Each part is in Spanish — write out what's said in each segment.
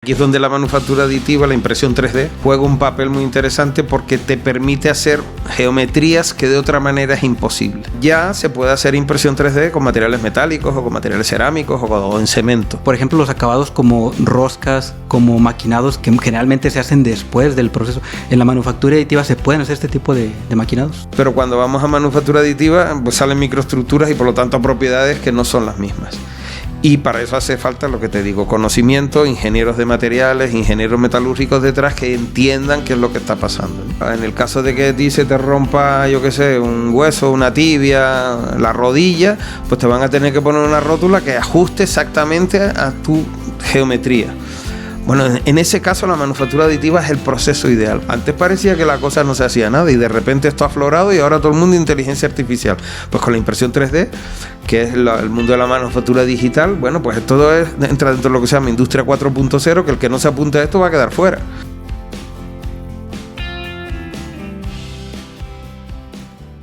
Aquí es donde la manufactura aditiva, la impresión 3D, juega un papel muy interesante porque te permite hacer geometrías que de otra manera es imposible. Ya se puede hacer impresión 3D con materiales metálicos o con materiales cerámicos o en cemento. Por ejemplo, los acabados como roscas, como maquinados que generalmente se hacen después del proceso. En la manufactura aditiva se pueden hacer este tipo de maquinados. Pero cuando vamos a manufactura aditiva, pues salen microestructuras y por lo tanto propiedades que no son las mismas. Y para eso hace falta, lo que te digo, conocimiento, ingenieros de materiales, ingenieros metalúrgicos detrás que entiendan qué es lo que está pasando. En el caso de que a ti se te rompa, yo qué sé, un hueso, una tibia, la rodilla, pues te van a tener que poner una rótula que ajuste exactamente a tu geometría. Bueno, en ese caso la manufactura aditiva es el proceso ideal. Antes parecía que la cosa no se hacía nada y de repente esto ha aflorado y ahora todo el mundo inteligencia artificial. Pues con la impresión 3D, que es el mundo de la manufactura digital, bueno, pues todo entra dentro de lo que se llama industria 4.0, que el que no se apunte a esto va a quedar fuera.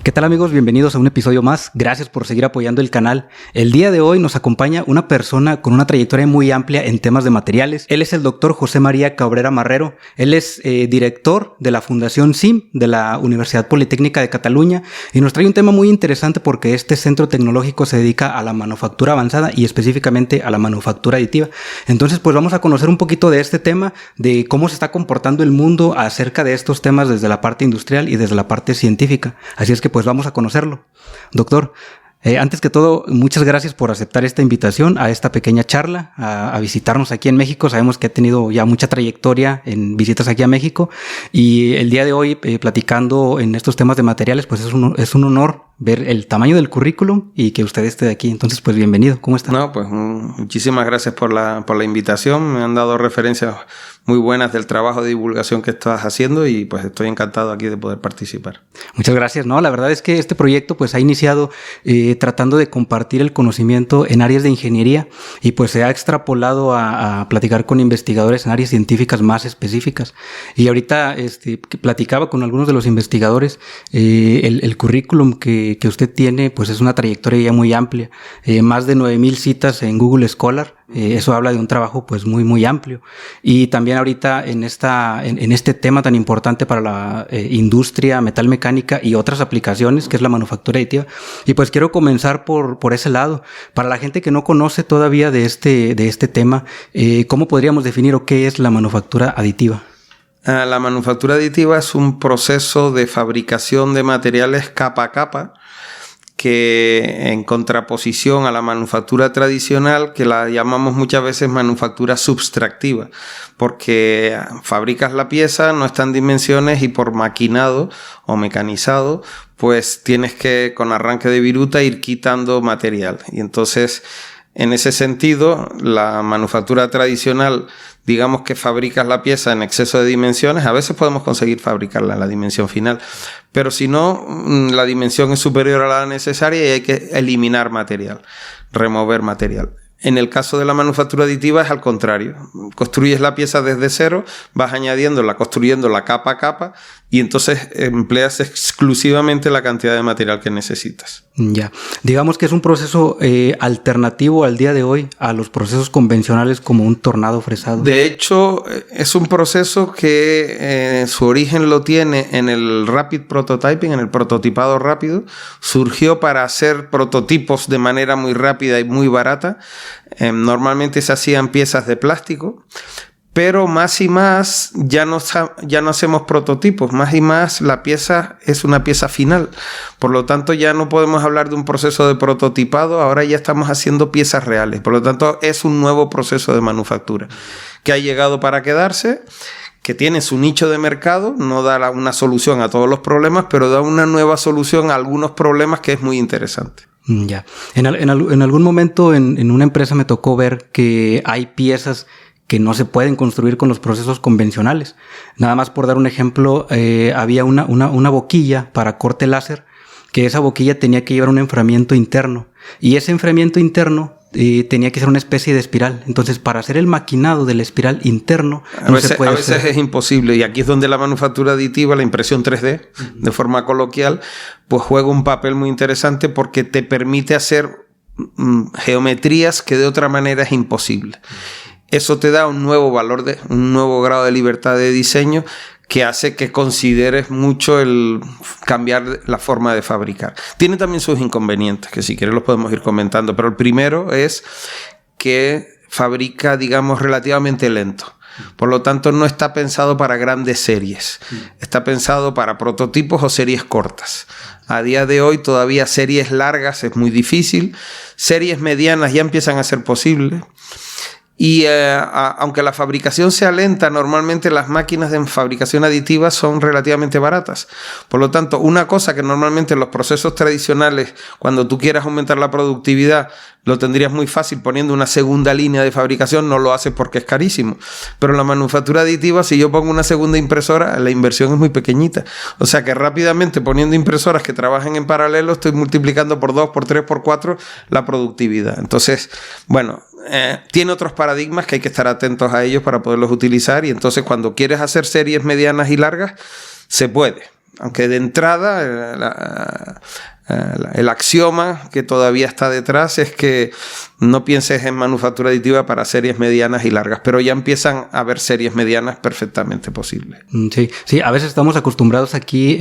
¿Qué tal, amigos? Bienvenidos a un episodio más. Gracias por seguir apoyando el canal. El día de hoy nos acompaña una persona con una trayectoria muy amplia en temas de materiales. Él es el doctor José María Cabrera Marrero. Él es director de la Fundación CIM de la Universidad Politécnica de Cataluña y nos trae un tema muy interesante porque este centro tecnológico se dedica a la manufactura avanzada y específicamente a la manufactura aditiva. Entonces, pues vamos a conocer un poquito de este tema, de cómo se está comportando el mundo acerca de estos temas desde la parte industrial y desde la parte científica. Así es que pues vamos a conocerlo. Doctor, antes que todo, muchas gracias por aceptar esta invitación a esta pequeña charla, a visitarnos aquí en México. Sabemos que ha tenido ya mucha trayectoria en visitas aquí a México y el día de hoy, platicando en estos temas de materiales, pues es un honor ver el tamaño del currículum y que usted esté aquí. Entonces, pues bienvenido. ¿Cómo está? No, pues muchísimas gracias por la invitación. Me han dado referencias muy buenas del trabajo de divulgación que estás haciendo y pues estoy encantado aquí de poder participar. Muchas gracias. No, la verdad es que este proyecto pues ha iniciado tratando de compartir el conocimiento en áreas de ingeniería y pues se ha extrapolado a platicar con investigadores en áreas científicas más específicas. Y ahorita platicaba con algunos de los investigadores, el currículum que usted tiene pues es una trayectoria ya muy amplia, más de 9,000 citas en Google Scholar. Eso habla de un trabajo pues muy amplio. Y también ahorita en este tema tan importante para la industria metalmecánica y otras aplicaciones, que es la manufactura aditiva. Y pues quiero comenzar por ese lado. Para la gente que no conoce todavía de este tema, ¿cómo podríamos definir o qué es la manufactura aditiva? La manufactura aditiva es un proceso de fabricación de materiales capa a capa, que en contraposición a la manufactura tradicional, que la llamamos muchas veces manufactura subtractiva, porque fabricas la pieza, no está en dimensiones y por maquinado o mecanizado, pues tienes que con arranque de viruta ir quitando material. Y entonces, en ese sentido, la manufactura tradicional, digamos que fabricas la pieza en exceso de dimensiones, a veces podemos conseguir fabricarla en la dimensión final, pero si no, la dimensión es superior a la necesaria y hay que eliminar material, remover material. En el caso de la manufactura aditiva es al contrario. Construyes la pieza desde cero, vas construyéndola capa a capa y entonces empleas exclusivamente la cantidad de material que necesitas. Ya. Digamos que es un proceso alternativo al día de hoy a los procesos convencionales como un tornado fresado. De hecho, es un proceso que su origen lo tiene en el rapid prototyping, en el prototipado rápido. Surgió para hacer prototipos de manera muy rápida y muy barata. Normalmente se hacían piezas de plástico, pero más y más ya no hacemos prototipos, más y más la pieza es una pieza final. Por lo tanto, ya no podemos hablar de un proceso de prototipado, ahora ya estamos haciendo piezas reales. Por lo tanto, es un nuevo proceso de manufactura que ha llegado para quedarse, que tiene su nicho de mercado, no da una solución a todos los problemas, pero da una nueva solución a algunos problemas que es muy interesante. Ya. En algún momento en una empresa me tocó ver que hay piezas que no se pueden construir con los procesos convencionales. Nada más por dar un ejemplo, había una boquilla para corte láser, que esa boquilla tenía que llevar un enfriamiento interno. Y ese enfriamiento interno tenía que ser una especie de espiral. Entonces, para hacer el maquinado del espiral interno, a veces es imposible. Y aquí es donde la manufactura aditiva, la impresión 3D, de forma coloquial, pues juega un papel muy interesante porque te permite hacer geometrías que de otra manera es imposible. eso te da un nuevo grado de libertad de diseño que hace que consideres mucho el cambiar la forma de fabricar. Tiene también sus inconvenientes, que si quieres los podemos ir comentando, pero el primero es que fabrica, digamos, relativamente lento. Por lo tanto, no está pensado para grandes series. Está pensado para prototipos o series cortas. A día de hoy todavía series largas es muy difícil. Series medianas ya empiezan a ser posibles. Y aunque la fabricación sea lenta, normalmente las máquinas de fabricación aditiva son relativamente baratas. Por lo tanto, una cosa que normalmente en los procesos tradicionales, cuando tú quieras aumentar la productividad, lo tendrías muy fácil poniendo una segunda línea de fabricación, no lo haces porque es carísimo. Pero en la manufactura aditiva, si yo pongo una segunda impresora, la inversión es muy pequeñita. O sea que rápidamente poniendo impresoras que trabajen en paralelo, estoy multiplicando por 2, por 3, por 4 la productividad. Entonces, bueno, tiene otros paradigmas que hay que estar atentos a ellos para poderlos utilizar, y entonces cuando quieres hacer series medianas y largas, se puede. Aunque de entrada el axioma que todavía está detrás es que no pienses en manufactura aditiva para series medianas y largas, pero ya empiezan a haber series medianas perfectamente posibles. Sí, a veces estamos acostumbrados aquí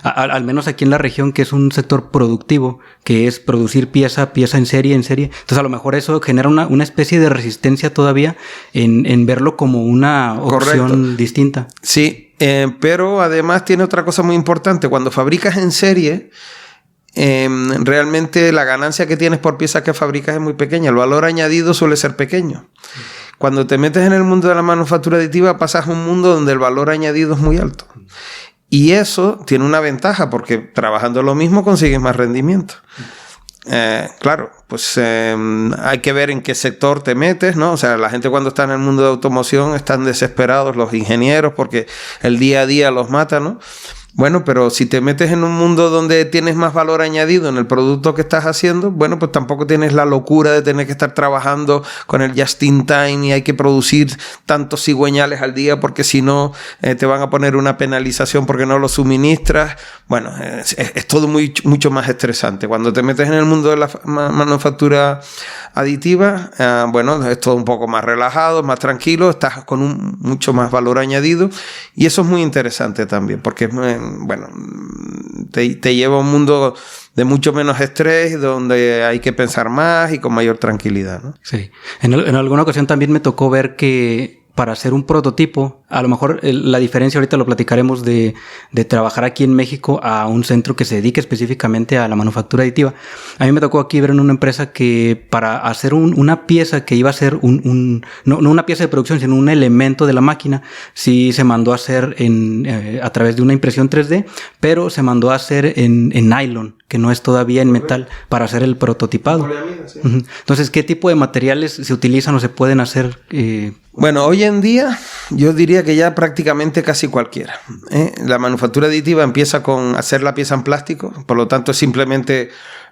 al menos aquí en la región, que es un sector productivo, que es producir pieza en serie. Entonces a lo mejor eso genera una especie de resistencia todavía en verlo como una opción Correcto. Distinta. Sí, pero además tiene otra cosa muy importante. Cuando fabricas en serie, realmente la ganancia que tienes por pieza que fabricas es muy pequeña. El valor añadido suele ser pequeño. Cuando te metes en el mundo de la manufactura aditiva, pasas a un mundo donde el valor añadido es muy alto. Y eso tiene una ventaja, porque trabajando lo mismo consigues más rendimiento. Claro, pues hay que ver en qué sector te metes, ¿no? O sea, la gente cuando está en el mundo de automoción están desesperados, los ingenieros, porque el día a día los mata, ¿no? Bueno, pero si te metes en un mundo donde tienes más valor añadido en el producto que estás haciendo, bueno, pues tampoco tienes la locura de tener que estar trabajando con el just in time y hay que producir tantos cigüeñales al día porque si no te van a poner una penalización porque no lo suministras. Bueno, es todo mucho más estresante. Cuando te metes en el mundo de la manufactura aditiva, bueno, es todo un poco más relajado, más tranquilo, estás con mucho más valor añadido, y eso es muy interesante también porque bueno, te lleva a un mundo de mucho menos estrés, donde hay que pensar más y con mayor tranquilidad, ¿no? Sí. En alguna ocasión también me tocó ver que para hacer un prototipo, a lo mejor la diferencia ahorita lo platicaremos de trabajar aquí en México a un centro que se dedique específicamente a la manufactura aditiva. A mí me tocó aquí ver en una empresa que para hacer una pieza que iba a ser no una pieza de producción, sino un elemento de la máquina, sí se mandó a hacer a través de una impresión 3D, pero se mandó a hacer en nylon, que no es todavía en metal, para hacer el prototipado. Sí. Entonces, ¿qué tipo de materiales se utilizan o se pueden hacer? Bueno, hoy en día yo diría que ya prácticamente casi cualquiera. La manufactura aditiva empieza con hacer la pieza en plástico, por lo tanto es simplemente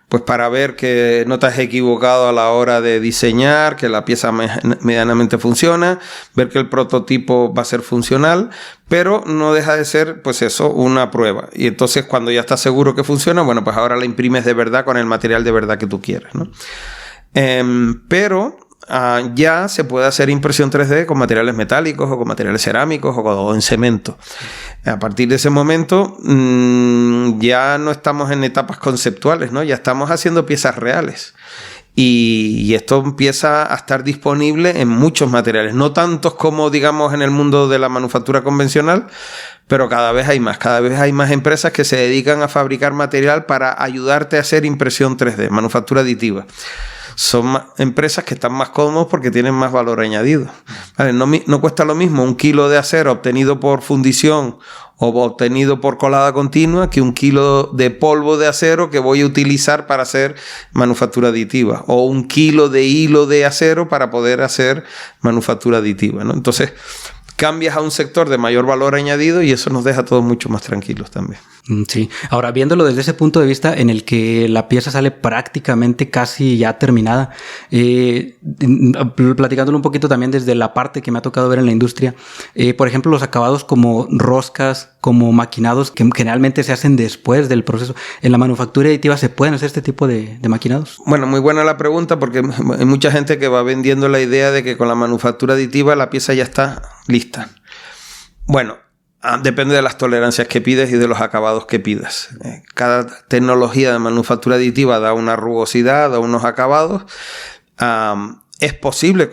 pues para ver que no te has equivocado a la hora de diseñar, que la pieza medianamente funciona, ver que el prototipo va a ser funcional, pero no deja de ser pues eso, una prueba. Y entonces cuando ya estás seguro que funciona, bueno, pues ahora la imprimes de verdad con el material de verdad que tú quieres, ¿no? Pero ya se puede hacer impresión 3D con materiales metálicos o con materiales cerámicos o en cemento. A partir de ese momento ya no estamos en etapas conceptuales, ¿no? Ya estamos haciendo piezas reales. Y esto empieza a estar disponible en muchos materiales, no tantos como digamos en el mundo de la manufactura convencional, pero cada vez hay más empresas que se dedican a fabricar material para ayudarte a hacer impresión 3D, manufactura aditiva. Son empresas que están más cómodos porque tienen más valor añadido. ¿Vale? No cuesta lo mismo un kilo de acero obtenido por fundición o obtenido por colada continua que un kilo de polvo de acero que voy a utilizar para hacer manufactura aditiva, o un kilo de hilo de acero para poder hacer manufactura aditiva, ¿no? Entonces cambias a un sector de mayor valor añadido y eso nos deja a todos mucho más tranquilos también. Sí. Ahora, viéndolo desde ese punto de vista en el que la pieza sale prácticamente casi ya terminada, platicándolo un poquito también desde la parte que me ha tocado ver en la industria, por ejemplo, los acabados como roscas, como maquinados que generalmente se hacen después del proceso. ¿En la manufactura aditiva se pueden hacer este tipo de maquinados? Bueno, muy buena la pregunta, porque hay mucha gente que va vendiendo la idea de que con la manufactura aditiva la pieza ya está lista. Bueno, depende de las tolerancias que pides y de los acabados que pidas. Cada tecnología de manufactura aditiva da una rugosidad, da unos acabados. Es posible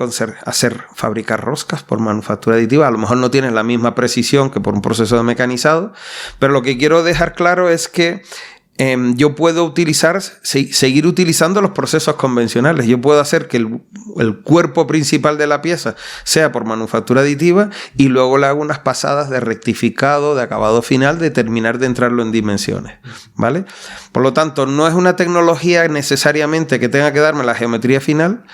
fabricar roscas por manufactura aditiva. A lo mejor no tienen la misma precisión que por un proceso de mecanizado, pero lo que quiero dejar claro es que yo puedo seguir utilizando los procesos convencionales. Yo puedo hacer que el cuerpo principal de la pieza sea por manufactura aditiva y luego le hago unas pasadas de rectificado, de acabado final, de terminar de entrarlo en dimensiones, ¿vale? Por lo tanto, no es una tecnología necesariamente que tenga que darme la geometría final,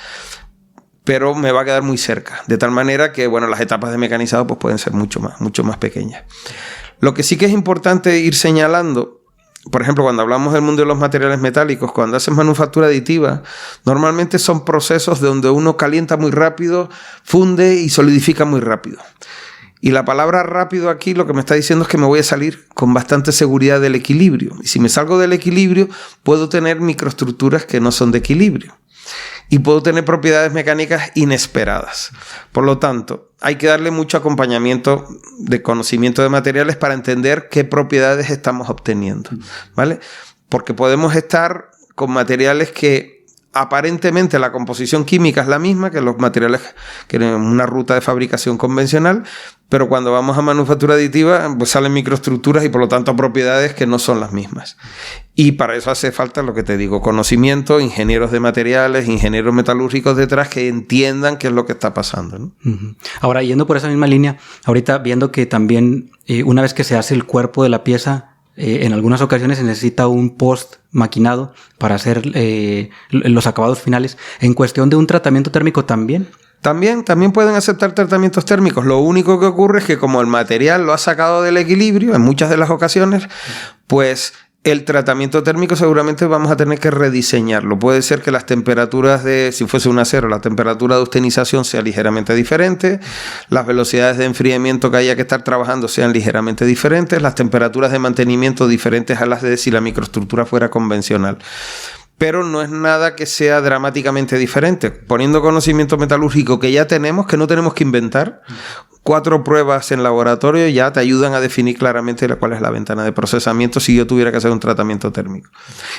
pero me va a quedar muy cerca, de tal manera que, bueno, las etapas de mecanizado pues pueden ser mucho más pequeñas. Lo que sí que es importante ir señalando, por ejemplo, cuando hablamos del mundo de los materiales metálicos, cuando haces manufactura aditiva, normalmente son procesos donde uno calienta muy rápido, funde y solidifica muy rápido. Y la palabra rápido aquí lo que me está diciendo es que me voy a salir con bastante seguridad del equilibrio. Y si me salgo del equilibrio, puedo tener microestructuras que no son de equilibrio. Y puedo tener propiedades mecánicas inesperadas. Por lo tanto, hay que darle mucho acompañamiento de conocimiento de materiales para entender qué propiedades estamos obteniendo, ¿vale? Porque podemos estar con materiales que aparentemente la composición química es la misma que los materiales que en una ruta de fabricación convencional, pero cuando vamos a manufactura aditiva pues salen microestructuras y por lo tanto propiedades que no son las mismas. Y para eso hace falta lo que te digo, conocimiento, ingenieros de materiales, ingenieros metalúrgicos detrás que entiendan qué es lo que está pasando, ¿no? Ahora, yendo por esa misma línea, ahorita viendo que también una vez que se hace el cuerpo de la pieza, en algunas ocasiones se necesita un post maquinado para hacer los acabados finales. En cuestión de un tratamiento térmico también. También pueden aceptar tratamientos térmicos. Lo único que ocurre es que como el material lo ha sacado del equilibrio en muchas de las ocasiones, pues el tratamiento térmico seguramente vamos a tener que rediseñarlo. Puede ser que las temperaturas si fuese un acero, la temperatura de austenización sea ligeramente diferente, las velocidades de enfriamiento que haya que estar trabajando sean ligeramente diferentes, las temperaturas de mantenimiento diferentes a las de si la microestructura fuera convencional. Pero no es nada que sea dramáticamente diferente. Poniendo conocimiento metalúrgico que ya tenemos, que no tenemos que inventar, 4 pruebas en laboratorio ya te ayudan a definir claramente cuál es la ventana de procesamiento si yo tuviera que hacer un tratamiento térmico.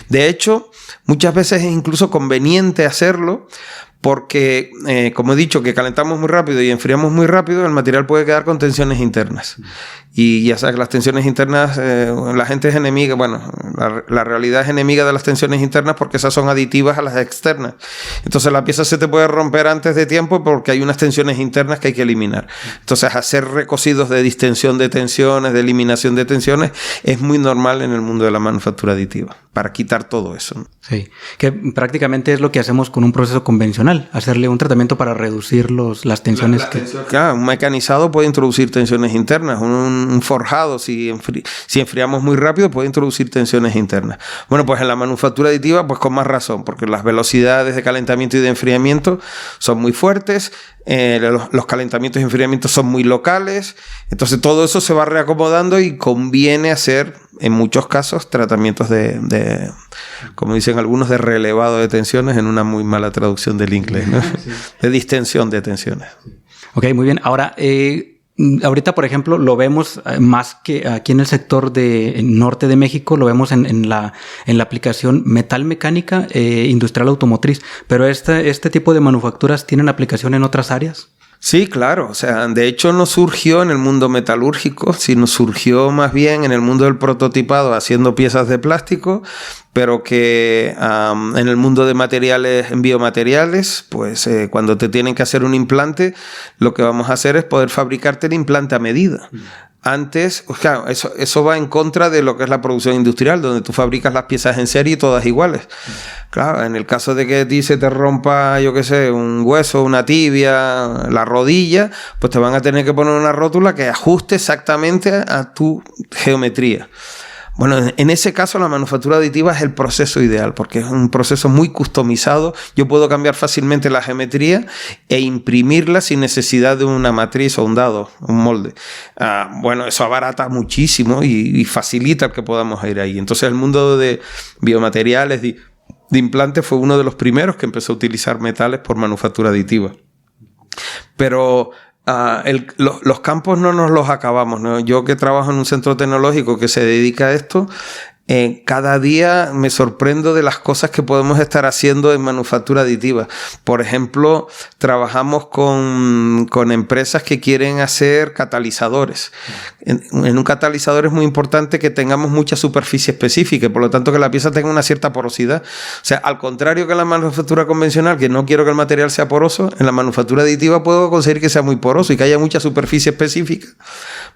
De hecho, muchas veces es incluso conveniente hacerlo porque, como he dicho, que calentamos muy rápido y enfriamos muy rápido, el material puede quedar con tensiones internas. Y ya sabes que las tensiones internas, la gente es enemiga, bueno, la realidad es enemiga de las tensiones internas porque esas son aditivas a las externas. Entonces la pieza se te puede romper antes de tiempo porque hay unas tensiones internas que hay que eliminar. Entonces hacer recocidos de distensión de tensiones, de eliminación de tensiones, es muy normal en el mundo de la manufactura aditiva, para quitar todo eso, ¿no? Sí, que prácticamente es lo que hacemos con un proceso convencional, hacerle un tratamiento para reducir las tensiones. Claro, un mecanizado puede introducir tensiones internas, un forjado, si enfriamos muy rápido, puede introducir tensiones internas. Bueno, pues en la manufactura aditiva, pues con más razón, porque las velocidades de calentamiento y de enfriamiento son muy fuertes, los calentamientos y enfriamientos son muy locales, entonces todo eso se va reacomodando y conviene hacer, en muchos casos, tratamientos de como dicen algunos, de relevado de tensiones, en una muy mala traducción del inglés, ¿no? Sí. De distensión de tensiones. Ok, muy bien. Ahora, ahorita, por ejemplo, lo vemos más que aquí en el sector norte de México, lo vemos en la aplicación metal mecánica industrial automotriz, pero este tipo de manufacturas tienen aplicación en otras áreas. Sí, claro. O sea, de hecho no surgió en el mundo metalúrgico, sino surgió más bien en el mundo del prototipado haciendo piezas de plástico, pero que en el mundo de materiales, en biomateriales, pues cuando te tienen que hacer un implante, lo que vamos a hacer es poder fabricarte el implante a medida. Antes, claro, eso va en contra de lo que es la producción industrial, donde tú fabricas las piezas en serie y todas iguales. Claro, en el caso de que a ti se te rompa, yo qué sé, un hueso, una tibia, la rodilla, pues te van a tener que poner una rótula que ajuste exactamente a tu geometría. Bueno, en ese caso la manufactura aditiva es el proceso ideal porque es un proceso muy customizado. Yo puedo cambiar fácilmente la geometría e imprimirla sin necesidad de una matriz o un dado, un molde. Bueno, eso abarata muchísimo y facilita el que podamos ir ahí. Entonces el mundo de biomateriales, de implantes, fue uno de los primeros que empezó a utilizar metales por manufactura aditiva. Pero los campos no nos los acabamos, ¿no? Yo que trabajo en un centro tecnológico que se dedica a esto, cada día me sorprendo de las cosas que podemos estar haciendo en manufactura aditiva. Por ejemplo, trabajamos con empresas que quieren hacer catalizadores. En un catalizador es muy importante que tengamos mucha superficie específica y por lo tanto que la pieza tenga una cierta porosidad. O sea, al contrario que en la manufactura convencional, que no quiero que el material sea poroso, en la manufactura aditiva puedo conseguir que sea muy poroso y que haya mucha superficie específica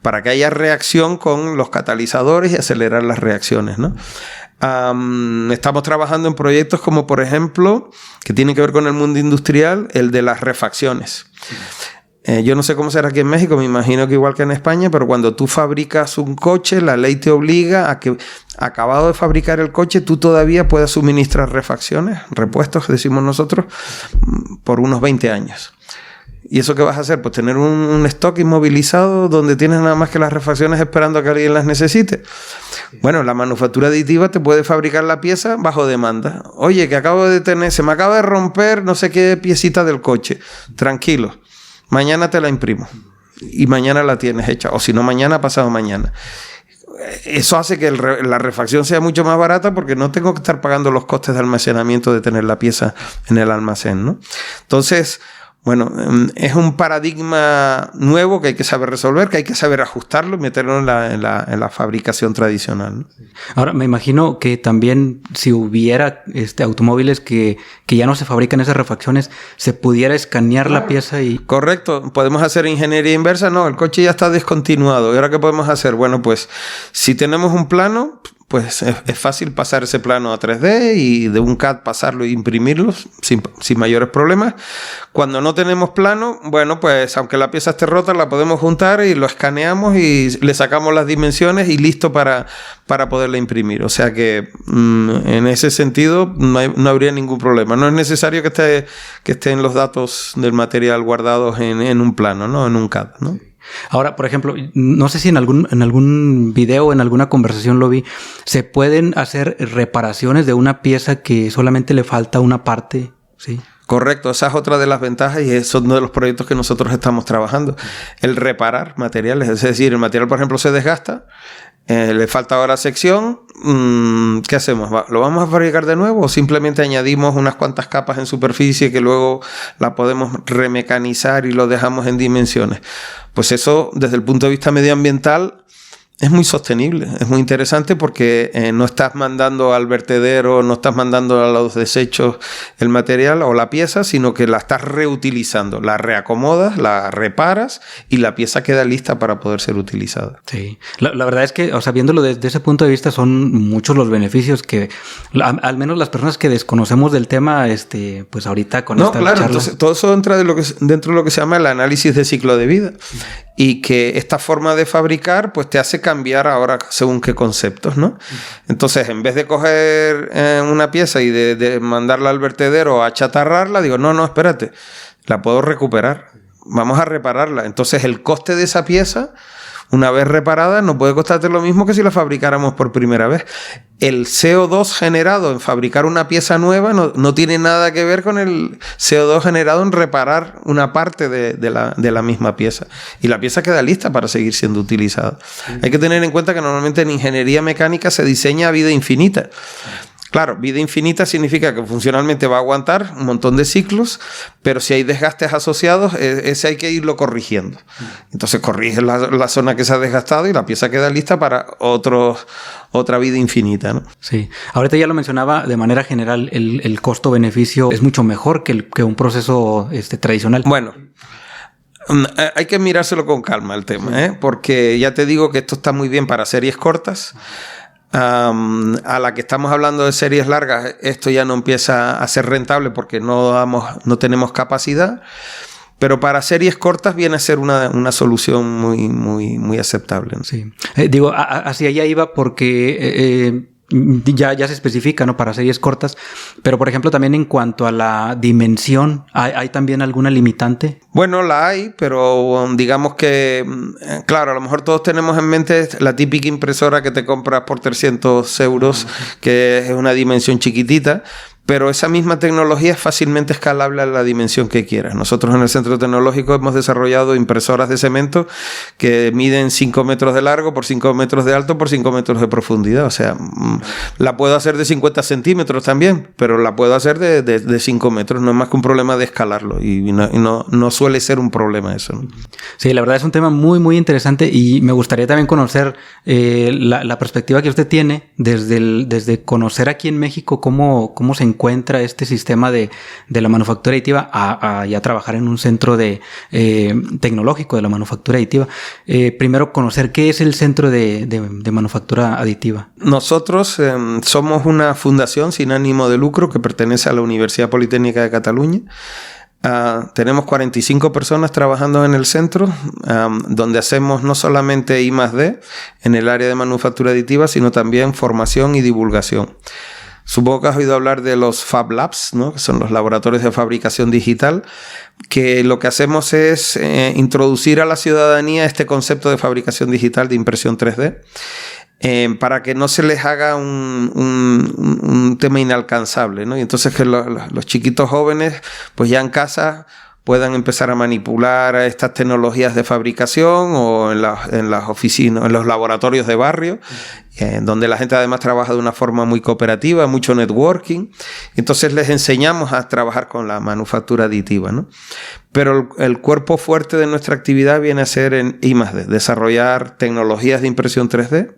para que haya reacción con los catalizadores y acelerar las reacciones, ¿no? Estamos trabajando en proyectos como, por ejemplo, que tienen que ver con el mundo industrial, el de las refacciones. Yo no sé cómo será aquí en México, me imagino que igual que en España, pero cuando tú fabricas un coche, la ley te obliga a que, acabado de fabricar el coche, tú todavía puedas suministrar refacciones, repuestos, decimos nosotros, por unos 20 años. ¿Y eso qué vas a hacer? Pues tener un stock inmovilizado donde tienes nada más que las refacciones esperando a que alguien las necesite. Bueno, la manufactura aditiva te puede fabricar la pieza bajo demanda. Oye, que se me acaba de romper no sé qué piecita del coche. Tranquilo, mañana te la imprimo. Y mañana la tienes hecha. O si no, mañana, pasado mañana. Eso hace que la refacción sea mucho más barata porque no tengo que estar pagando los costes de almacenamiento de tener la pieza en el almacén, ¿no? Entonces, bueno, es un paradigma nuevo que hay que saber resolver, que hay que saber ajustarlo y meterlo en la fabricación tradicional, ¿no? Ahora, me imagino que también si hubiera automóviles que ya no se fabrican esas refacciones, se pudiera escanear la pieza y... Correcto. ¿Podemos hacer ingeniería inversa? No, el coche ya está descontinuado. ¿Y ahora qué podemos hacer? Bueno, pues si tenemos un plano, pues es fácil pasar ese plano a 3D y de un CAD pasarlo e imprimirlo sin mayores problemas. Cuando no tenemos plano, bueno, pues aunque la pieza esté rota, la podemos juntar y lo escaneamos y le sacamos las dimensiones y listo para poderla imprimir. O sea que en ese sentido no habría ningún problema. No es necesario que estén los datos del material guardados en un plano, ¿no? En un CAD, ¿no? Ahora, por ejemplo, no sé si en algún video o en alguna conversación lo vi, ¿se pueden hacer reparaciones de una pieza que solamente le falta una parte? Sí. Correcto, esa es otra de las ventajas y es uno de los proyectos que nosotros estamos trabajando. El reparar materiales, es decir, el material, por ejemplo, se desgasta, le falta ahora sección, ¿qué hacemos? ¿Lo vamos a fabricar de nuevo o simplemente añadimos unas cuantas capas en superficie que luego la podemos remecanizar y lo dejamos en dimensiones? Pues eso, desde el punto de vista medioambiental, es muy sostenible, es muy interesante porque no estás mandando al vertedero, no estás mandando a los desechos el material o la pieza, sino que la estás reutilizando, la reacomodas, la reparas y la pieza queda lista para poder ser utilizada. Sí, la verdad es que, o sea, viéndolo desde ese punto de vista, son muchos los beneficios que, al menos las personas que desconocemos del tema, pues ahorita con esta claro, charla... Entonces, todo eso entra dentro de lo que se llama el análisis de ciclo de vida y que esta forma de fabricar pues te hace cambiar ahora según qué conceptos, ¿no? Entonces, en vez de coger una pieza y de mandarla al vertedero o a achatarrarla, digo, no, espérate, la puedo recuperar, vamos a repararla. Entonces, el coste de esa pieza, una vez reparada, no puede costarte lo mismo que si la fabricáramos por primera vez. El CO2 generado en fabricar una pieza nueva no tiene nada que ver con el CO2 generado en reparar una parte de la misma pieza. Y la pieza queda lista para seguir siendo utilizada. Hay que tener en cuenta que normalmente en ingeniería mecánica se diseña a vida infinita. Claro, vida infinita significa que funcionalmente va a aguantar un montón de ciclos, pero si hay desgastes asociados, ese hay que irlo corrigiendo. Entonces corriges la zona que se ha desgastado y la pieza queda lista para otra vida infinita, ¿no? Sí. Ahorita ya lo mencionaba, de manera general, el costo-beneficio es mucho mejor que un proceso tradicional. Bueno, hay que mirárselo con calma el tema, ¿eh? Porque ya te digo que esto está muy bien para series cortas. A la que estamos hablando de series largas, esto ya no empieza a ser rentable porque no tenemos capacidad. pero para series cortas viene a ser una solución muy aceptable, ¿no? Sí. Hacia allá iba porque ya se especifica, ¿no? Para series cortas, pero por ejemplo también en cuanto a la dimensión, ¿hay también alguna limitante? Bueno, la hay, pero digamos que, claro, a lo mejor todos tenemos en mente la típica impresora que te compras por 300 euros, que es una dimensión chiquitita, pero esa misma tecnología es fácilmente escalable a la dimensión que quieras. Nosotros en el Centro Tecnológico hemos desarrollado impresoras de cemento que miden 5 metros de largo por 5 metros de alto por 5 metros de profundidad. O sea, la puedo hacer de 50 centímetros también, pero la puedo hacer de 5 metros. No es más que un problema de escalarlo y no suele ser un problema eso, ¿no? Sí, la verdad es un tema muy interesante y me gustaría también conocer la perspectiva que usted tiene desde conocer aquí en México cómo se encuentra este sistema de la manufactura aditiva a ya trabajar en un centro tecnológico de la manufactura aditiva. Primero, conocer qué es el centro de manufactura aditiva. Nosotros somos una fundación sin ánimo de lucro que pertenece a la Universidad Politécnica de Cataluña. Tenemos 45 personas trabajando en el centro, donde hacemos no solamente I+D en el área de manufactura aditiva, sino también formación y divulgación. Supongo que has oído hablar de los Fab Labs, ¿no? Que son los laboratorios de fabricación digital, que lo que hacemos es introducir a la ciudadanía este concepto de fabricación digital de impresión 3D, para que no se les haga un tema inalcanzable, ¿no? Y entonces que los chiquitos jóvenes, pues ya en casa puedan empezar a manipular estas tecnologías de fabricación o en las oficinas, en los laboratorios de barrio, donde la gente además trabaja de una forma muy cooperativa, mucho networking. Entonces les enseñamos a trabajar con la manufactura aditiva, ¿no? Pero el cuerpo fuerte de nuestra actividad viene a ser en I+D, desarrollar tecnologías de impresión 3D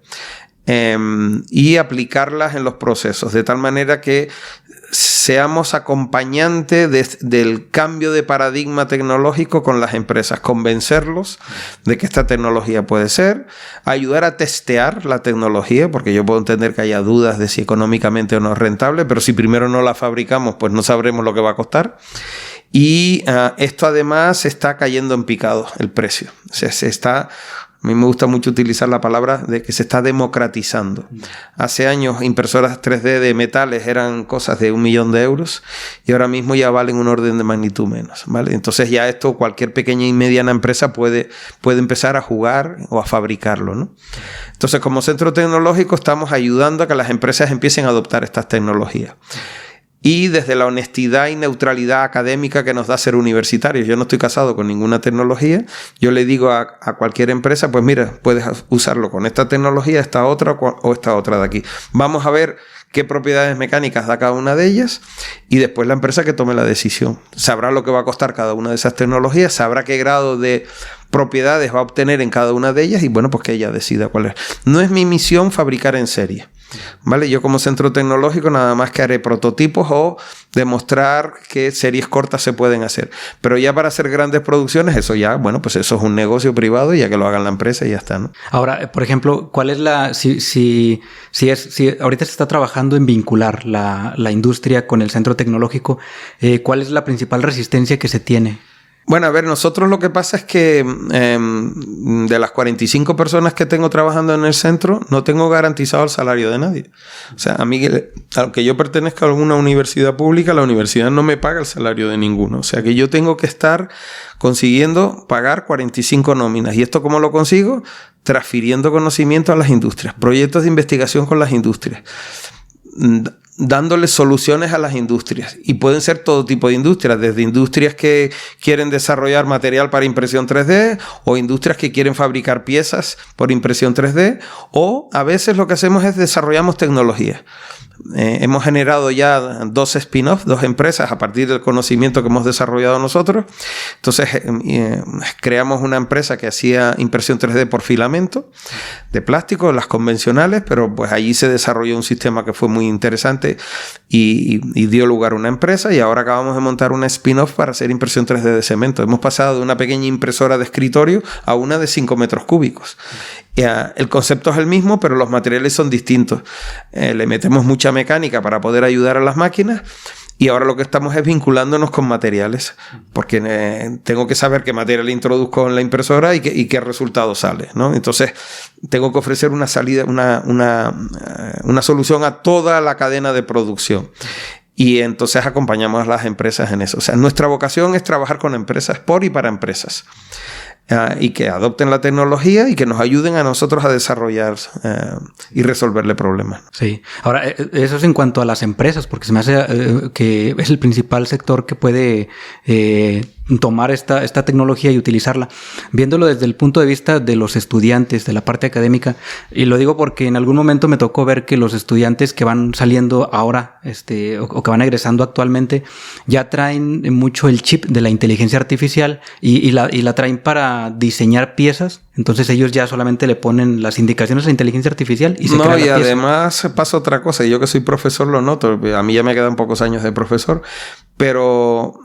y aplicarlas en los procesos, de tal manera que seamos acompañantes del cambio de paradigma tecnológico con las empresas, convencerlos de que esta tecnología puede ser, ayudar a testear la tecnología, porque yo puedo entender que haya dudas de si económicamente o no es rentable, pero si primero no la fabricamos, pues no sabremos lo que va a costar. Y esto además está cayendo en picado el precio. O sea, a mí me gusta mucho utilizar la palabra de que se está democratizando. Hace años impresoras 3D de metales eran cosas de 1 millón de euros y ahora mismo ya valen un orden de magnitud menos, ¿vale? Entonces ya esto cualquier pequeña y mediana empresa puede empezar a jugar o a fabricarlo, ¿no? Entonces como centro tecnológico estamos ayudando a que las empresas empiecen a adoptar estas tecnologías. Y desde la honestidad y neutralidad académica que nos da ser universitarios. Yo no estoy casado con ninguna tecnología. Yo le digo a cualquier empresa, pues mira, puedes usarlo con esta tecnología, esta otra o esta otra de aquí. Vamos a ver qué propiedades mecánicas da cada una de ellas y después la empresa que tome la decisión. Sabrá lo que va a costar cada una de esas tecnologías, sabrá qué grado de propiedades va a obtener en cada una de ellas y bueno, pues que ella decida cuál es. No es mi misión fabricar en serie, ¿vale? Yo como centro tecnológico nada más que haré prototipos o demostrar que series cortas se pueden hacer. Pero ya para hacer grandes producciones, eso ya, bueno, pues eso es un negocio privado y ya que lo hagan la empresa y ya está, ¿no? Ahora, por ejemplo, ¿cuál es si ahorita se está trabajando en vincular la industria con el centro tecnológico, ¿cuál es la principal resistencia que se tiene? Bueno, a ver, nosotros lo que pasa es que de las 45 personas que tengo trabajando en el centro, no tengo garantizado el salario de nadie. O sea, a mí, aunque yo pertenezca a alguna universidad pública, la universidad no me paga el salario de ninguno. O sea, que yo tengo que estar consiguiendo pagar 45 nóminas. ¿Y esto cómo lo consigo? Transfiriendo conocimiento a las industrias, proyectos de investigación con las industrias, dándoles soluciones a las industrias. Y pueden ser todo tipo de industrias, desde industrias que quieren desarrollar material para impresión 3D o industrias que quieren fabricar piezas por impresión 3D, o a veces lo que hacemos es desarrollamos tecnología. Hemos generado ya 2 spin-offs, 2 empresas a partir del conocimiento que hemos desarrollado nosotros. Entonces creamos una empresa que hacía impresión 3D por filamento de plástico, las convencionales, pero pues allí se desarrolló un sistema que fue muy interesante y dio lugar a una empresa, y ahora acabamos de montar una spin-off para hacer impresión 3D de cemento. Hemos pasado de una pequeña impresora de escritorio a una de 5 metros cúbicos. El concepto es el mismo, pero los materiales son distintos. Le metemos mucha mecánica para poder ayudar a las máquinas Y ahora lo que estamos es vinculándonos con materiales, porque tengo que saber qué material introduzco en la impresora y qué resultado sale, ¿no? Entonces, tengo que ofrecer una salida, una solución a toda la cadena de producción. Y entonces acompañamos a las empresas en eso. O sea, nuestra vocación es trabajar con empresas por y para empresas. Y que adopten la tecnología y que nos ayuden a nosotros a desarrollar y resolverle problemas. Sí. Ahora, eso es en cuanto a las empresas, porque se me hace que es el principal sector que puede tomar esta tecnología y utilizarla. Viéndolo desde el punto de vista de los estudiantes, de la parte académica, y lo digo porque en algún momento me tocó ver que los estudiantes que van saliendo ahora, o que van egresando actualmente, ya traen mucho el chip de la inteligencia artificial y la traen para diseñar piezas. Entonces ellos ya solamente le ponen las indicaciones a la inteligencia artificial y se crea la pieza. Además pasa otra cosa. Yo que soy profesor lo noto. A mí ya me quedan pocos años de profesor, pero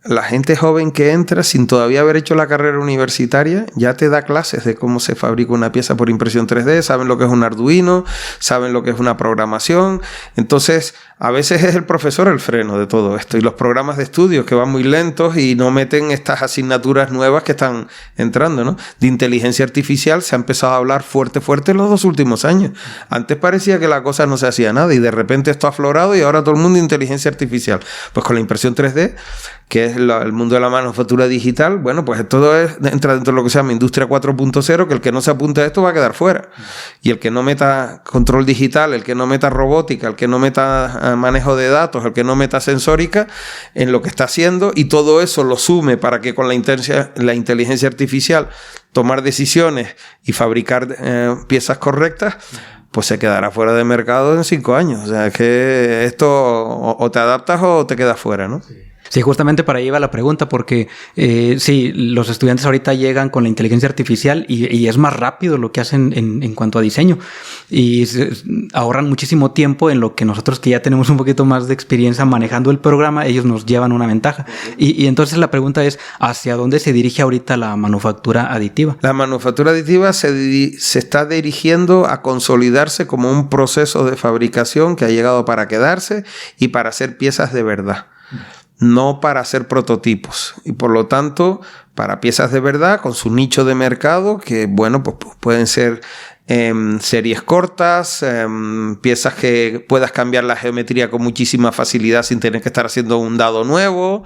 la gente joven que entra sin todavía haber hecho la carrera universitaria ya te da clases de cómo se fabrica una pieza por impresión 3D, saben lo que es un Arduino, saben lo que es una programación. Entonces, a veces es el profesor el freno de todo esto y los programas de estudio que van muy lentos y no meten estas asignaturas nuevas que están entrando, ¿no? De inteligencia artificial se ha empezado a hablar fuerte en los 2 últimos años. Antes parecía que la cosa no se hacía nada y de repente esto ha aflorado y ahora todo el mundo inteligencia artificial. Pues con la impresión 3D, que es el mundo de la manufactura digital, bueno, pues todo entra dentro de lo que se llama industria 4.0, que el que no se apunte a esto va a quedar fuera. Y el que no meta control digital, el que no meta robótica, el que no meta manejo de datos, el que no meta sensórica en lo que está haciendo y todo eso lo sume para que con la inteligencia artificial tomar decisiones y fabricar piezas correctas, pues se quedará fuera de mercado en 5 años. O sea, es que esto o te adaptas o te quedas fuera, ¿no? Sí, justamente para ahí va la pregunta, porque sí, los estudiantes ahorita llegan con la inteligencia artificial y es más rápido lo que hacen en cuanto a diseño y ahorran muchísimo tiempo en lo que nosotros que ya tenemos un poquito más de experiencia manejando el programa, ellos nos llevan una ventaja. Y entonces la pregunta es, ¿hacia dónde se dirige ahorita la manufactura aditiva? La manufactura aditiva se está dirigiendo a consolidarse como un proceso de fabricación que ha llegado para quedarse y para hacer piezas de verdad. No para hacer prototipos. Y por lo tanto, para piezas de verdad, con su nicho de mercado, que bueno, pues pueden ser series cortas, piezas que puedas cambiar la geometría con muchísima facilidad sin tener que estar haciendo un dado nuevo.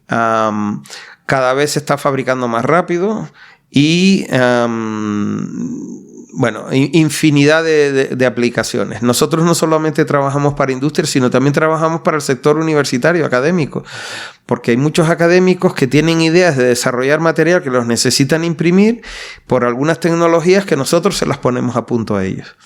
Cada vez se está fabricando más rápido y bueno, infinidad de aplicaciones. Nosotros no solamente trabajamos para industria, sino también trabajamos para el sector universitario, académico, porque hay muchos académicos que tienen ideas de desarrollar material que los necesitan imprimir por algunas tecnologías que nosotros se las ponemos a punto a ellos.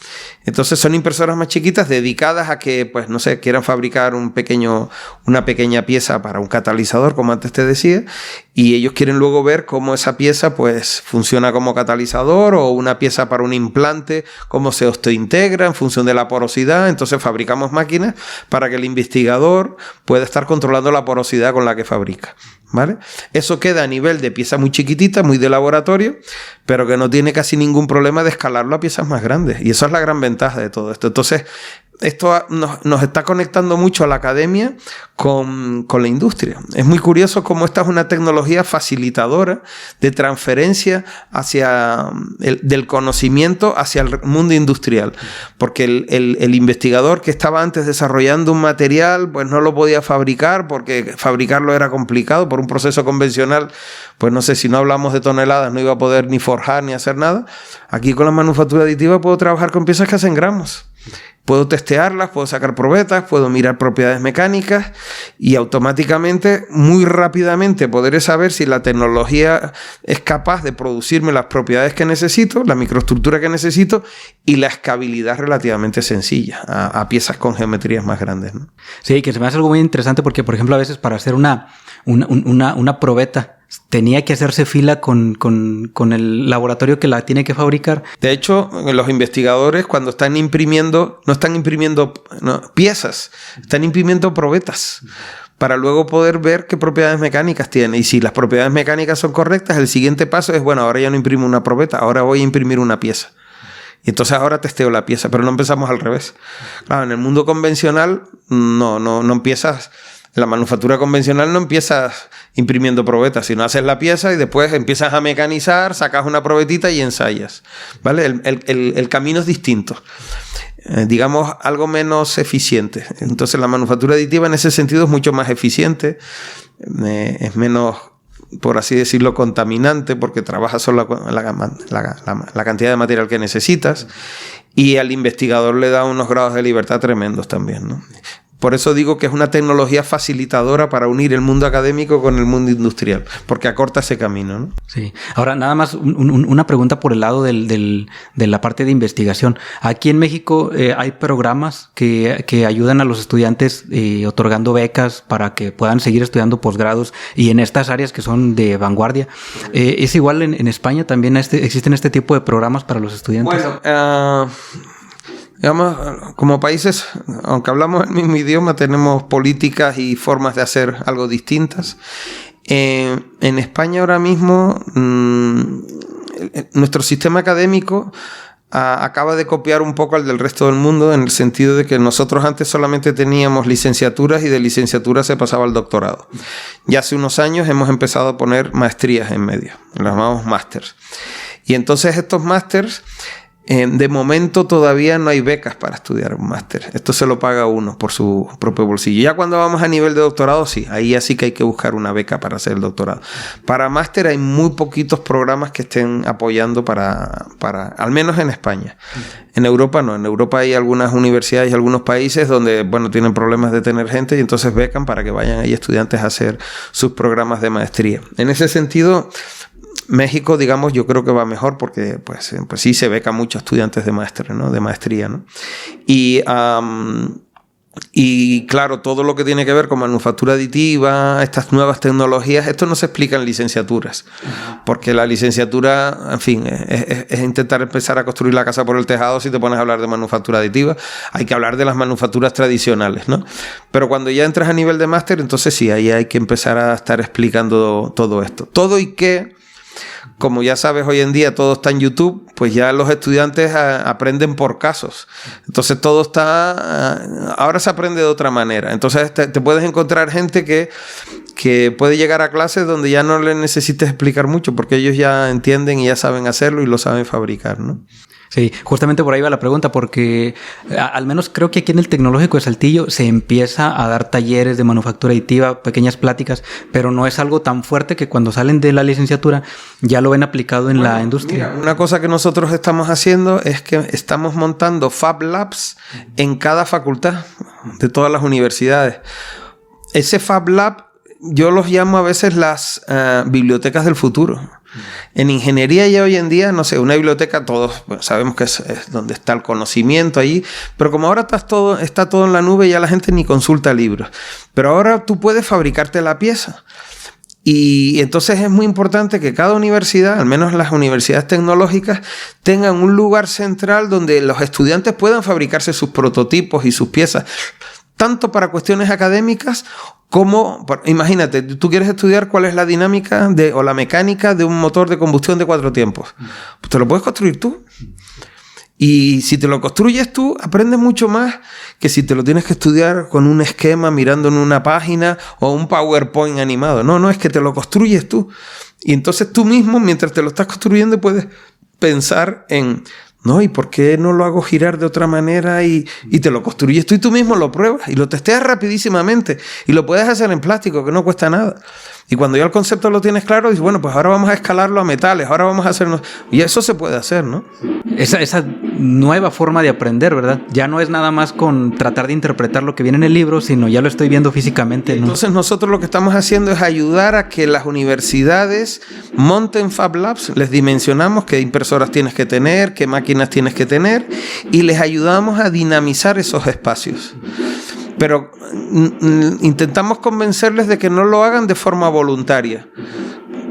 Entonces son impresoras más chiquitas dedicadas a que, pues no sé, quieran fabricar una pequeña pieza para un catalizador, como antes te decía, y ellos quieren luego ver cómo esa pieza pues funciona como catalizador o una pieza para un implante, cómo se osteointegra en función de la porosidad. Entonces fabricamos máquinas para que el investigador pueda estar controlando la porosidad con la que fabrica, ¿vale? Eso queda a nivel de pieza muy chiquitita, muy de laboratorio, pero que no tiene casi ningún problema de escalarlo a piezas más grandes. Y eso es la gran ventaja de todo esto. Entonces, esto nos está conectando mucho a la academia con la industria. Es muy curioso cómo esta es una tecnología facilitadora de transferencia del conocimiento hacia el mundo industrial. Porque el investigador que estaba antes desarrollando un material, pues no lo podía fabricar porque fabricarlo era complicado por un proceso convencional. Pues no sé, si no hablamos de toneladas, no iba a poder ni forjar ni hacer nada. Aquí con la manufactura aditiva puedo trabajar con piezas que hacen gramos. Puedo testearlas, puedo sacar probetas, puedo mirar propiedades mecánicas y automáticamente, muy rápidamente, poder saber si la tecnología es capaz de producirme las propiedades que necesito, la microestructura que necesito y la escalabilidad relativamente sencilla a piezas con geometrías más grandes, ¿no? Sí, que se me hace algo muy interesante porque, por ejemplo, a veces para hacer una probeta tenía que hacerse fila con el laboratorio que la tiene que fabricar. De hecho, los investigadores cuando están imprimiendo, no están imprimiendo piezas, están imprimiendo probetas para luego poder ver qué propiedades mecánicas tiene. Y si las propiedades mecánicas son correctas, el siguiente paso es, bueno, ahora ya no imprimo una probeta, ahora voy a imprimir una pieza. Y entonces ahora testeo la pieza, pero no empezamos al revés. Claro, en el mundo convencional no empiezas... En la manufactura convencional no empiezas imprimiendo probetas, sino haces la pieza y después empiezas a mecanizar, sacas una probetita y ensayas, ¿vale? El camino es distinto. Digamos, algo menos eficiente. Entonces la manufactura aditiva en ese sentido es mucho más eficiente, es menos, por así decirlo, contaminante, porque trabaja solo la cantidad de material que necesitas, y al investigador le da unos grados de libertad tremendos también, ¿no? Por eso digo que es una tecnología facilitadora para unir el mundo académico con el mundo industrial, porque acorta ese camino, ¿no? Sí. Ahora, nada más una pregunta por el lado de la parte de investigación. Aquí en México hay programas que ayudan a los estudiantes otorgando becas para que puedan seguir estudiando posgrados y en estas áreas que son de vanguardia. ¿Es igual en España también existen este tipo de programas para los estudiantes? Bueno, digamos, como países, aunque hablamos el mismo idioma, tenemos políticas y formas de hacer algo distintas. En España ahora mismo, nuestro sistema académico acaba de copiar un poco al del resto del mundo, en el sentido de que nosotros antes solamente teníamos licenciaturas y de licenciatura se pasaba al doctorado. Ya hace unos años hemos empezado a poner maestrías en medio, las llamamos másters. Y entonces estos másters... de momento todavía no hay becas para estudiar un máster. Esto se lo paga uno por su propio bolsillo. Ya cuando vamos a nivel de doctorado, sí, ahí sí que hay que buscar una beca para hacer el doctorado. Para máster hay muy poquitos programas que estén apoyando para al menos en España. En Europa no. En Europa hay algunas universidades y algunos países donde, bueno, tienen problemas de tener gente y entonces becan para que vayan ahí estudiantes a hacer sus programas de maestría. En ese sentido... México, digamos, yo creo que va mejor porque pues sí se beca mucho a estudiantes de máster, ¿no? De maestría, ¿no? Y claro, todo lo que tiene que ver con manufactura aditiva, estas nuevas tecnologías, esto no se explica en licenciaturas, porque la licenciatura, en fin, es intentar empezar a construir la casa por el tejado. Si te pones a hablar de manufactura aditiva, hay que hablar de las manufacturas tradicionales, ¿no? Pero cuando ya entras a nivel de máster, entonces sí, ahí hay que empezar a estar explicando todo esto. Todo y que... Como ya sabes, hoy en día todo está en YouTube, pues ya los estudiantes aprenden por casos. Entonces todo está... ahora se aprende de otra manera. Entonces te puedes encontrar gente que puede llegar a clases donde ya no le necesites explicar mucho, porque ellos ya entienden y ya saben hacerlo y lo saben fabricar, ¿no? Sí, justamente por ahí va la pregunta, porque al menos creo que aquí en el Tecnológico de Saltillo se empieza a dar talleres de manufactura aditiva, pequeñas pláticas, pero no es algo tan fuerte que cuando salen de la licenciatura ya lo ven aplicado en la industria. Mira, una cosa que nosotros estamos haciendo es que estamos montando Fab Labs en cada facultad de todas las universidades. Ese Fab Lab yo los llamo a veces las bibliotecas del futuro. En ingeniería ya hoy en día, no sé, una biblioteca, todos sabemos que es donde está el conocimiento allí, pero como ahora está todo en la nube, ya la gente ni consulta libros. Pero ahora tú puedes fabricarte la pieza. Y entonces es muy importante que cada universidad, al menos las universidades tecnológicas, tengan un lugar central donde los estudiantes puedan fabricarse sus prototipos y sus piezas, tanto para cuestiones académicas como, imagínate, tú quieres estudiar cuál es la dinámica o la mecánica de un motor de combustión de 4 tiempos. Pues te lo puedes construir tú. Y si te lo construyes tú, aprendes mucho más que si te lo tienes que estudiar con un esquema mirando en una página o un PowerPoint animado. No, es que te lo construyes tú. Y entonces tú mismo, mientras te lo estás construyendo, puedes pensar en... No, ¿y por qué no lo hago girar de otra manera? Y te lo construyes tú y tú mismo lo pruebas y lo testeas rapidísimamente y lo puedes hacer en plástico, que no cuesta nada. Y cuando ya el concepto lo tienes claro, dices, bueno, pues ahora vamos a escalarlo a metales, ahora vamos a hacernos... Y eso se puede hacer, ¿no? Esa nueva forma de aprender, ¿verdad? Ya no es nada más con tratar de interpretar lo que viene en el libro, sino ya lo estoy viendo físicamente, ¿no? Entonces nosotros lo que estamos haciendo es ayudar a que las universidades monten Fab Labs, les dimensionamos qué impresoras tienes que tener, qué máquinas tienes que tener, y les ayudamos a dinamizar esos espacios. Pero intentamos convencerles de que no lo hagan de forma voluntaria.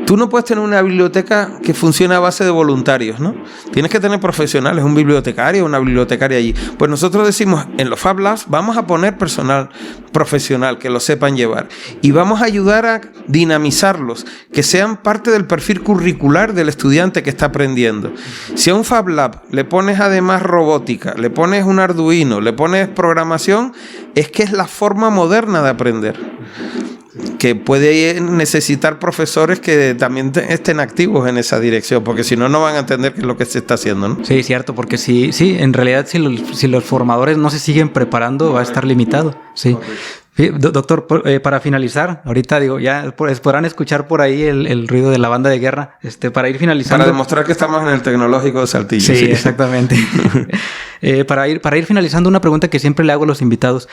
Tú no puedes tener una biblioteca que funcione a base de voluntarios, ¿no? Tienes que tener profesionales, un bibliotecario, una bibliotecaria allí. Pues nosotros decimos, en los Fab Labs vamos a poner personal profesional que lo sepan llevar y vamos a ayudar a dinamizarlos, que sean parte del perfil curricular del estudiante que está aprendiendo. Si a un Fab Lab le pones además robótica, le pones un Arduino, le pones programación, es que es la forma moderna de aprender, que puede necesitar profesores que también estén activos en esa dirección, porque si no, no van a entender qué es lo que se está haciendo, ¿no? Sí, cierto, porque sí, en realidad si los formadores no se siguen preparando, va a estar limitado. Sí. Doctor, para finalizar, ahorita digo, ya podrán escuchar por ahí el ruido de la banda de guerra, para ir finalizando. Para demostrar que estamos en el Tecnológico de Saltillo. Sí, exactamente. Para ir finalizando, una pregunta que siempre le hago a los invitados,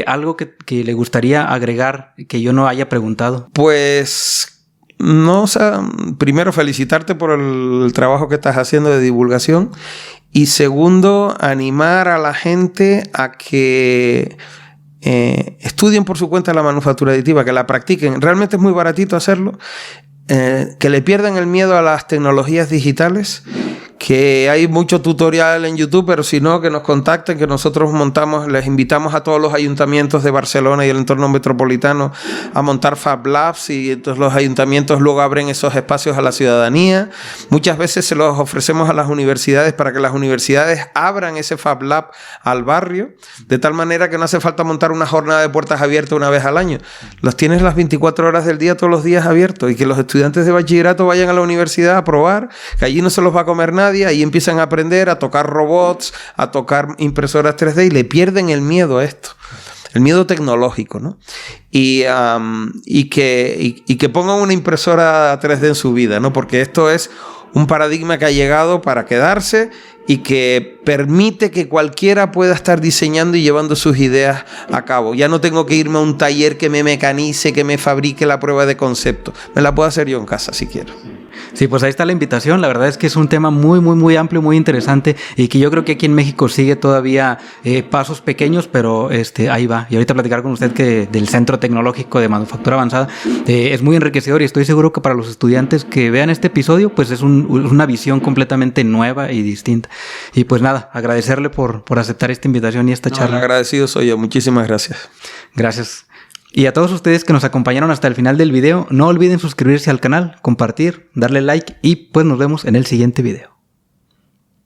algo que le gustaría agregar que yo no haya preguntado. Pues, no, o sea, primero felicitarte por el trabajo que estás haciendo de divulgación y segundo, animar a la gente a que estudien por su cuenta la manufactura aditiva, que la practiquen. Realmente es muy baratito hacerlo. Que le pierdan el miedo a las tecnologías digitales, que hay mucho tutorial en YouTube, pero si no, que nos contacten, que nosotros les invitamos a todos los ayuntamientos de Barcelona y el entorno metropolitano a montar Fab Labs, y entonces los ayuntamientos luego abren esos espacios a la ciudadanía. Muchas veces se los ofrecemos a las universidades para que las universidades abran ese Fab Lab al barrio, de tal manera que no hace falta montar una jornada de puertas abiertas una vez al año. Los tienes las 24 horas del día, todos los días abiertos, y que los estudiantes de bachillerato vayan a la universidad a probar, que allí no se los va a comer nadie. Ahí empiezan a aprender a tocar robots, a tocar impresoras 3D y le pierden el miedo a esto, el miedo tecnológico, ¿no? Y que pongan una impresora 3D en su vida, ¿no? Porque esto es un paradigma que ha llegado para quedarse y que permite que cualquiera pueda estar diseñando y llevando sus ideas a cabo. Ya no tengo que irme a un taller que me mecanice, que me fabrique la prueba de concepto. Me la puedo hacer yo en casa si quiero. Sí, pues ahí está la invitación. La verdad es que es un tema muy, muy, muy amplio, muy interesante y que yo creo que aquí en México sigue todavía pasos pequeños, pero ahí va. Y ahorita platicar con usted que del Centro Tecnológico de Manufactura Avanzada es muy enriquecedor y estoy seguro que para los estudiantes que vean este episodio, pues es una visión completamente nueva y distinta. Y pues nada, agradecerle por aceptar esta invitación y esta charla. El agradecido soy yo. Muchísimas gracias. Gracias. Y a todos ustedes que nos acompañaron hasta el final del video, no olviden suscribirse al canal, compartir, darle like y pues nos vemos en el siguiente video.